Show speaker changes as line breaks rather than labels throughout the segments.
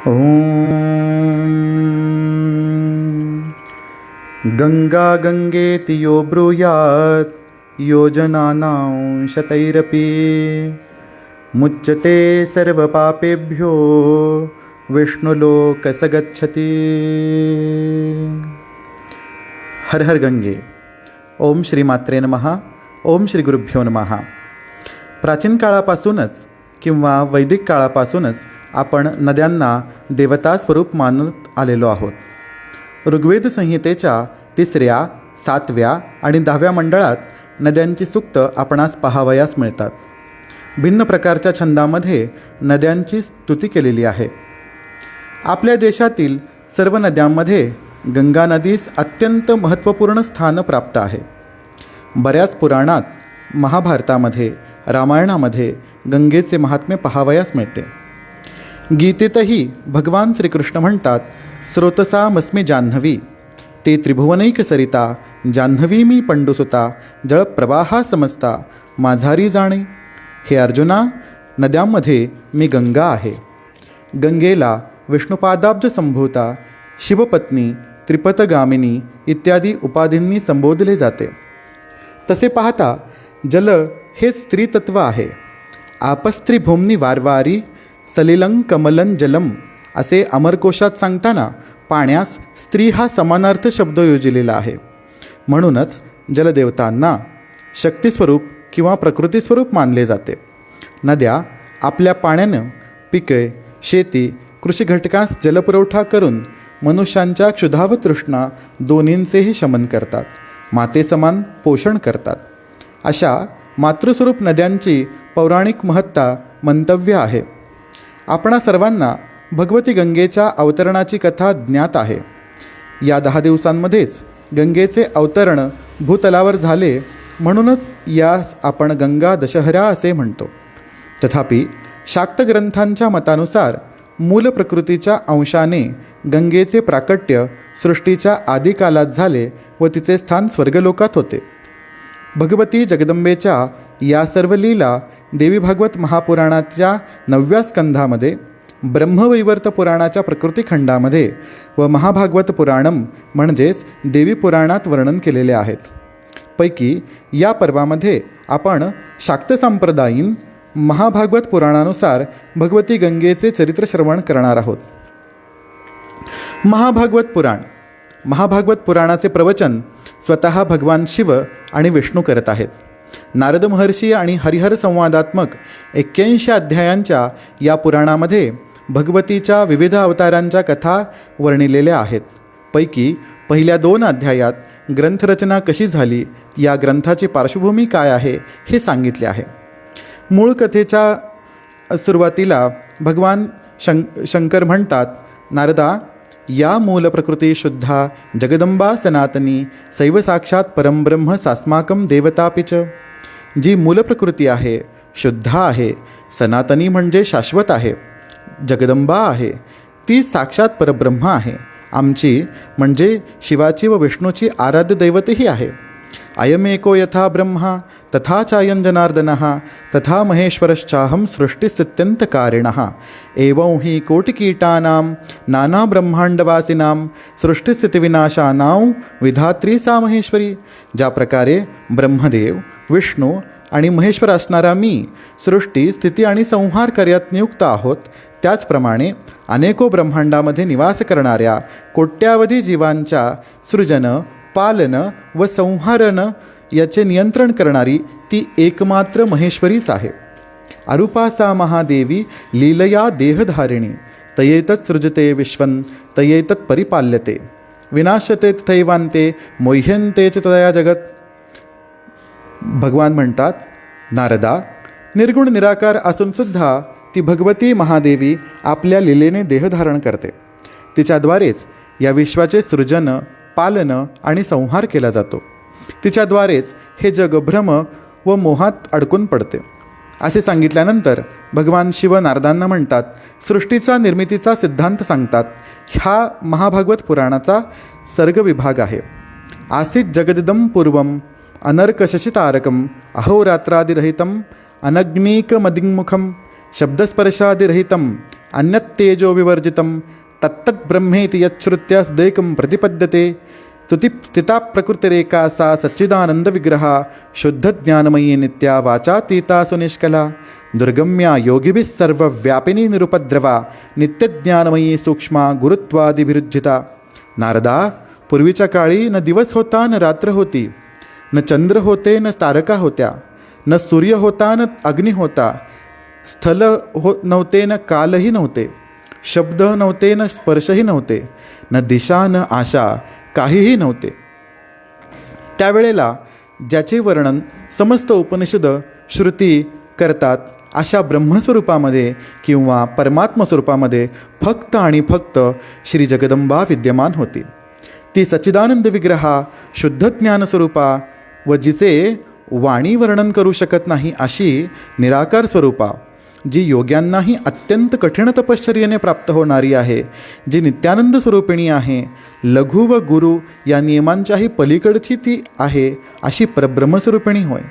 ॐ गंगा गंगेति यो ब्रूयात् योजनानां शतैरपि मुच्यते सर्वपापेभ्यो विष्णुलोकस गच्छति. हर हर गंगे. ओम श्री मात्रे नमः. ओम श्री गुरुभ्यो नमः. प्राचीन काळापासूनच किंवा वैदिक काळापासूनच आपण नद्यांना देवता स्वरूप मानत आलेलो आहोत. ऋग्वेद संहितेच्या 3ऱ्या, 7व्या आणि 10व्या मंडळात नद्यांची सूक्त आपणास पाहावयास मिळतात. भिन्न प्रकारच्या छंदामध्ये नद्यांची स्तुती केलेली आहे. आपल्या देशातील सर्व नद्यांमध्ये गंगा नदीस अत्यंत महत्त्वपूर्ण स्थान प्राप्त आहे. बऱ्याच पुराणात, महाभारतामध्ये, रामायणामध्ये गंगेचे महात्म्य पाहावयास मिळते. गीतेतही भगवान श्रीकृष्ण म्हणतात, स्रोतसामस्मी जान्हवी ते त्रिभुवनैक सरिता जान्हवी मी पंडुसुता जळप्रवाहा समजता माझारी जाणे. हे अर्जुना, नद्यांमध्ये मी गंगा आहे. गंगेला विष्णुपादाब्ज संभूता, शिवपत्नी, त्रिपथगामिनी इत्यादी उपाधींनी संबोधले जाते. तसे पाहता जल हे स्त्रीतत्व आहे. आपस्त्रिभूम्नी वारवारी सलिलं कमलं जलम असे अमरकोशात सांगताना पाण्यास स्त्री हा समानार्थ शब्द योजलेला आहे. म्हणूनच जलदेवतांना शक्तिस्वरूप किंवा प्रकृतीस्वरूप मानले जाते. नद्या आपल्या पाण्यानं पिके, शेती, कृषी घटकास जलपुरवठा करून मनुष्यांच्या क्षुधा व तृष्णा दोन्हींचेही शमन करतात, मातेसमान पोषण करतात. अशा मातृस्वरूप नद्यांची पौराणिक महत्ता मंतव्य आहे. आपणा सर्वांना भगवती गंगेच्या अवतरणाची कथा ज्ञात आहे. या 10 दिवसांमध्येच गंगेचे अवतरण भूतलावर झाले, म्हणूनच यास आपण गंगा दशहरा असे म्हणतो. तथापि शाक्त ग्रंथांच्या मतानुसार मूल प्रकृतीच्या अंशाने गंगेचे प्राकट्य सृष्टीच्या आदिकालात झाले व तिचे स्थान स्वर्गलोकात होते. भगवती जगदंबेच्या या सर्व लीला देवी भागवत महापुराणाच्या 9व्या स्कंधामध्ये, ब्रह्मवैवर्त पुराणाच्या प्रकृतिखंडामध्ये व महाभागवत पुराणम म्हणजेच देवी पुराणात वर्णन केलेले आहेत. पैकी या पर्वामध्ये आपण शाक्त संप्रदायीन महाभागवत पुराणानुसार भगवती गंगेचे चरित्र श्रवण करणार आहोत. महाभागवत पुराणाचे प्रवचन स्वतः भगवान शिव आणि विष्णू करत आहेत. नारद महर्षी आणि हरिहर संवादात्मक 81 अध्यायांच्या या पुराणामध्ये भगवतीच्या विविध अवतारांच्या कथा वर्णिलेल्या आहेत. पैकी पहिल्या 2 अध्यायात ग्रंथरचना कशी झाली, या ग्रंथाची पार्श्वभूमी काय आहे हे सांगितले आहे. मूळ कथेच्या सुरुवातीला भगवान शंकर म्हणतात, नारदा, या मूल प्रकृती शुद्धा जगदंबा सनातनी सैव साक्षात परमब्रह्म सास्माकम देवतापिच. जी मूल प्रकृती आहे, शुद्ध आहे, सनातनी म्हणजे शाश्वत आहे, जगदंबा आहे, ती साक्षात परब्रह्म आहे, आमची म्हणजे शिवाची व विष्णूची आराध्य दैवतही आहे. अयमेको यथा ब्रह्मा तथा चायं जनार्दनः तथा महेश्वरश्चाहं सृष्टिस्थित्यन्तकारिणः एवं हि कोटिकीटानां नानाब्रह्माण्डवासिनां सृष्टिस्थितिविनाशानां विधात्री सा महेश्वरी. ज्या प्रकारे ब्रह्मदेव, विष्णू आणि महेश्वर असणारा मी सृष्टी, स्थिती आणि संहार कार्यात नियुक्त आहोत, त्याचप्रमाणे अनेको ब्रह्मांडामध्ये निवास करणाऱ्या कोट्यावधी जीवांच्या सृजन, पालन व संहारण याचे नियंत्रण करणारी ती एकमात्र महेश्वरीच आहे. अरूपासा महादेवी लीलया देहधारिणी तयेतत् सृजते विश्वं तयेतत् परिपाल्यते विनाशते तथैवान्ते मोह्यन्ते च तया जगत. भगवान म्हणतात, नारदा, निर्गुण निराकार असूनसुद्धा ती भगवती महादेवी आपल्या लीलेने देहधारण करते. तिच्याद्वारेच या विश्वाचे सृजन, पालन आणि संहार केला जातो. तिच्याद्वारेच हे जग भ्रम व मोहात अडकून पडते. असे सांगितल्यानंतर भगवान शिव नारदांना म्हणतात, सृष्टीचा निर्मितीचा सिद्धांत सांगतात. हा महाभागवत पुराणाचा सर्ग विभाग आहे. आसीत जगदिदं पूर्वम अनर्कशशितारकम अहोरात्रादिरहितम अनग्नीकमदिङ्मुखम शब्दस्पर्शादिरहितम् अन्यत्तेजो विवर्जितं तत्तद्ब्रह्मेति यच्छ्रुत्या सुदैकं प्रतिपद्यते स्थिता प्रकृतिरेका सा सच्चिदानन्दविग्रहा शुद्धज्ञानमयी नित्या वाचातीता सुनिष्कला दुर्गम्या योगिभिः सर्वव्यापिनी निरुपद्रवा नित्यज्ञानमयी सूक्ष्मा गुरुत्वादिभिरुज्जिता. नारदा, पूर्वीच्या काळी न दिवस होता न रात्र होती, न चंद्र होते न तारका होत्या, न सूर्य होता न अग्नी होता, स्थल नव्हते न कालही नव्हते, शब्द नव्हते न स्पर्शही नव्हते, न दिशा न आशा काहीही नव्हते. त्यावेळेला ज्याचे वर्णन समस्त उपनिषद श्रुती करतात अशा ब्रह्मस्वरूपामध्ये किंवा परमात्मस्वरूपामध्ये फक्त आणि फक्त श्री जगदंबा विद्यमान होती. ती सच्चिदानंद विग्रहा शुद्ध ज्ञानस्वरूपा व जिचे वाणी वर्णन करू शकत नाही अशी निराकार स्वरूपा, जी योग्यांनाही अत्यंत कठीण तपश्चर्येने प्राप्त होणारी आहे, जी नित्यानंद स्वरूपिणी आहे, लघु व गुरु या नियमांच्याही पलीकडची ती आहे अशी परब्रह्मस्वरूपिणी होय.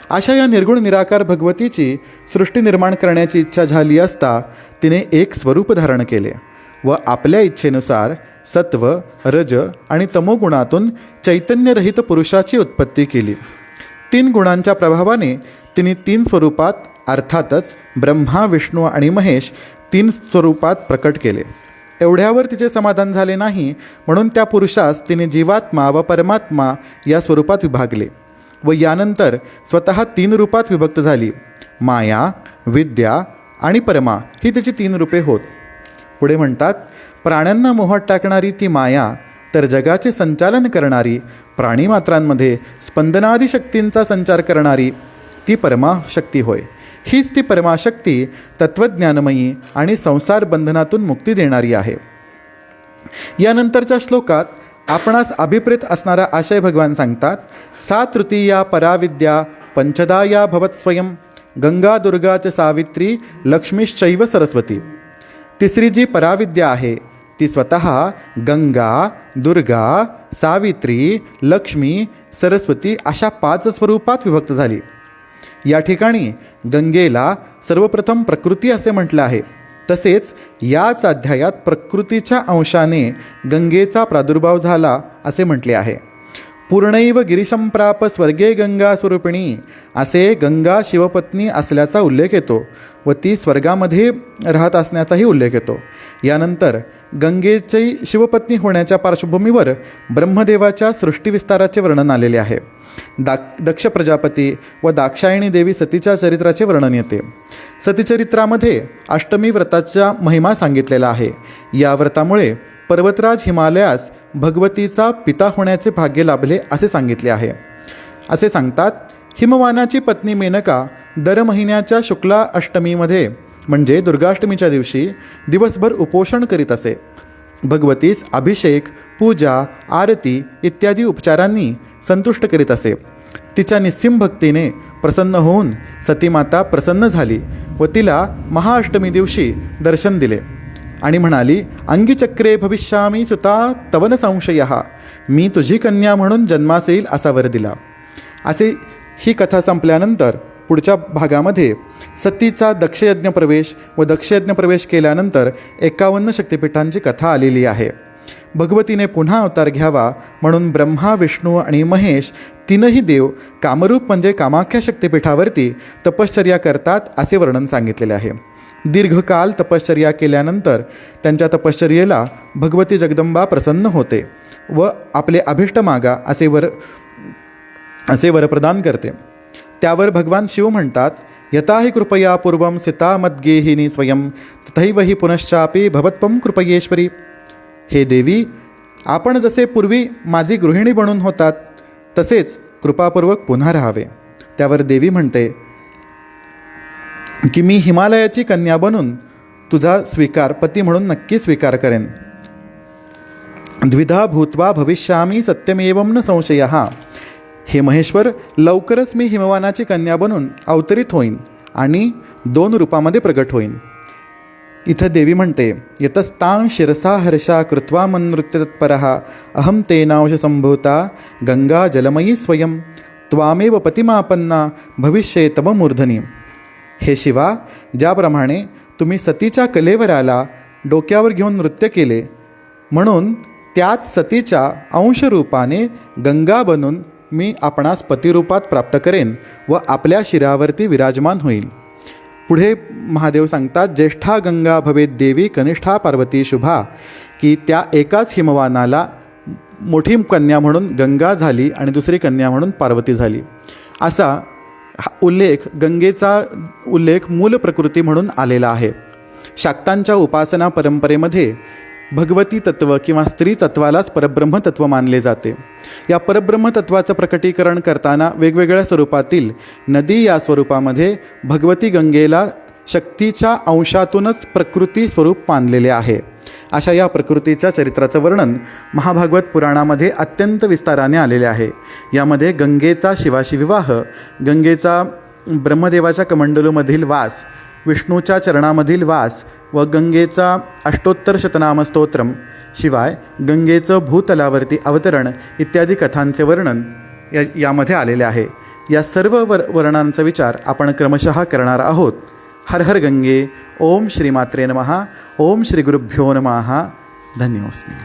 अशा या निर्गुण निराकार भगवतीची सृष्टी निर्माण करण्याची इच्छा झाली असता तिने एक स्वरूप धारण केले व आपल्या इच्छेनुसार सत्व, रज आणि तमोगुणातून चैतन्यरहित पुरुषाची उत्पत्ती केली. 3 गुणांच्या प्रभावाने तिने 3 स्वरूपात अर्थातच ब्रह्मा, विष्णू आणि महेश 3 स्वरूपात प्रकट केले. एवढ्यावर तिचे समाधान झाले नाही, म्हणून त्या पुरुषास तिने जीवात्मा व परमात्मा या स्वरूपात विभागले व यानंतर स्वतः 3 रूपात विभक्त झाली. माया, विद्या आणि परमा ही तिची 3 रूपे होत. पुढे म्हणतात, प्राण्यांना मोहात टाकणारी ती माया, तर जगाचे संचालन करणारी, प्राणीमात्रांमध्ये स्पंदनादी शक्तींचा संचार करणारी ती परमाशक्ती होय. हीच ती परमाशक्ती तत्त्वज्ञानमयी आणि संसार बंधनातून मुक्ती देणारी आहे. यानंतरच्या श्लोकात आपणास अभिप्रेत असणारा आशय भगवान सांगतात. सा तृतीया पराविद्या पंचदा या भवत स्वयं गंगा दुर्गा च सावित्री लक्ष्मीश्चैव सरस्वती. तिसरी जी पराविद्या आहे ती स्वतः गंगा, दुर्गा, सावित्री, लक्ष्मी, सरस्वती अशा 5 स्वरूपात विभक्त झाली. या ठिकाणी गंगेला सर्वप्रथम प्रकृती असे म्हटलं आहे. तसेच याच अध्यायात प्रकृतीच्या अंशाने गंगेचा प्रादुर्भाव झाला असे म्हटले आहे. पूर्णैव गिरीशंप्राप स्वर्गे गंगा स्वरूपिणी असे गंगा शिवपत्नी असल्याचा उल्लेख येतो व ती स्वर्गामध्ये राहत असण्याचाही उल्लेख येतो. यानंतर गंगेची शिवपत्नी होण्याच्या पार्श्वभूमीवर ब्रह्मदेवाच्या सृष्टीविस्ताराचे वर्णन आलेले आहे. दक्ष प्रजापती व दाक्षायणी देवी सतीच्या चरित्राचे वर्णन येते. सतीचरित्रामध्ये अष्टमी व्रताचा महिमा सांगितलेला आहे. या व्रतामुळे पर्वतराज हिमालयास भगवतीचा पिता होण्याचे भाग्य लाभले असे सांगितले आहे. असे सांगतात, हिमवानाची पत्नी मेनका दर महिन्याच्या शुक्ला अष्टमीमध्ये म्हणजे दुर्गाष्टमीच्या दिवशी दिवसभर उपोषण करीत असे. भगवतीस अभिषेक, पूजा, आरती इत्यादी उपचारांनी संतुष्ट करीत असे. तिच्या निस्सीम भक्तीने प्रसन्न होऊन सतीमाता प्रसन्न झाली व तिला महाअष्टमी दिवशी दर्शन दिले आणि म्हणाली, अंगीचक्रे भविष्यामी सुता तवन संशयः, मी तुझी कन्या म्हणून जन्मास येईल असा वर दिला. असे ही कथा संपल्यानंतर पुढच्या भागामध्ये सतीचा दक्षयज्ञ प्रवेश व दक्षयज्ञ प्रवेश केल्यानंतर 51 शक्तिपीठांची कथा आलेली आहे. भगवतीने पुन्हा अवतार घ्यावा म्हणून ब्रह्मा, विष्णू आणि महेश 3ही देव कामरूप म्हणजे कामाख्या शक्तिपीठावरती तपश्चर्या करतात असे वर्णन सांगितलेले आहे. दीर्घकाल तपश्चर्या केल्यानंतर त्यांच्या तपश्चर्येला भगवती जगदंबा प्रसन्न होते व आपले अभिष्ट मागा असे वरप्रदान करते. त्यावर भगवान शिव म्हणतात, यथा हि कृपया पूर्वं सीता मद्गेहिनी स्वयं तथैव हि पुनश्चापि भवत्वं कृपयेश्वरी. हे देवी, आपण जसे पूर्वी माझी गृहिणी बनून होतात तसेच कृपापूर्वक पुन्हा राहावे. त्यावर देवी म्हणते की मी हिमालयाची कन्या बनून तुझा स्वीकार पती म्हणून नक्की स्वीकार करेन. द्विधा भूत्वा भविष्यामी सत्यमेवं न संशयः. हे महेश्वर, लवकरच मी हिमवानाची कन्या बनून अवतरित होईन आणि 2 रूपामध्ये प्रगट होईन. इथं देवी म्हणते, यतस्तां शिरसा हर्षा कृत्वा मन्नृत्य तत्परः अहं तेनांश संभूता गंगा जलमयी स्वयं त्वामेव पतिमापन्ना भविष्ये तव मूर्धनी. हे शिवा, ज्याप्रमाणे तुम्ही सतीच्या कलेवराला डोक्यावर घेऊन नृत्य केले, म्हणून त्याच सतीच्या अंशरूपाने गंगा बनून मी आपणास पतिरूपात प्राप्त करेन व आपल्या शिरावरती विराजमान होईल. पुढे महादेव सांगतात, ज्येष्ठा गंगा भवेत देवी कनिष्ठा पार्वती शुभा, की त्या एकाच हिमवानाला मोठी कन्या म्हणून गंगा झाली आणि दुसरी कन्या म्हणून पार्वती झाली. असा हा गंगेचा उल्लेख मूल प्रकृती म्हणून आलेला आहे. शाक्तांच्या उपासना परंपरेमध्ये भगवती तत्व किंवा स्त्री तत्वालाच परब्रह्म तत्व मानले जाते. या परब्रह्म तत्वाचं प्रकटीकरण करताना वेगवेगळ्या स्वरूपातील नदी या स्वरूपामध्ये भगवती गंगेला शक्तीच्या अंशातूनच प्रकृती स्वरूप मानलेले आहे. अशा या प्रकृतीच्या चरित्राचं वर्णन महाभागवत पुराणामध्ये अत्यंत विस्ताराने आलेले आहे. यामध्ये गंगेचा शिवाशी विवाह, गंगेचा ब्रह्मदेवाच्या कमंडलूमधील वास, विष्णूच्या चरणामधील वास व गंगेचा अष्टोत्तर शतनाम स्तोत्रम, शिवाय गंगेचं भूतलावरती अवतरण इत्यादी कथांचे वर्णन यामध्ये आलेले आहे. या सर्व वर्णांचा विचार आपण क्रमशः करणार आहोत. हर हर गंगे. ओम श्री मात्रे नमः. ओम श्री गुरुभ्यो नमः. धन्योस्मी.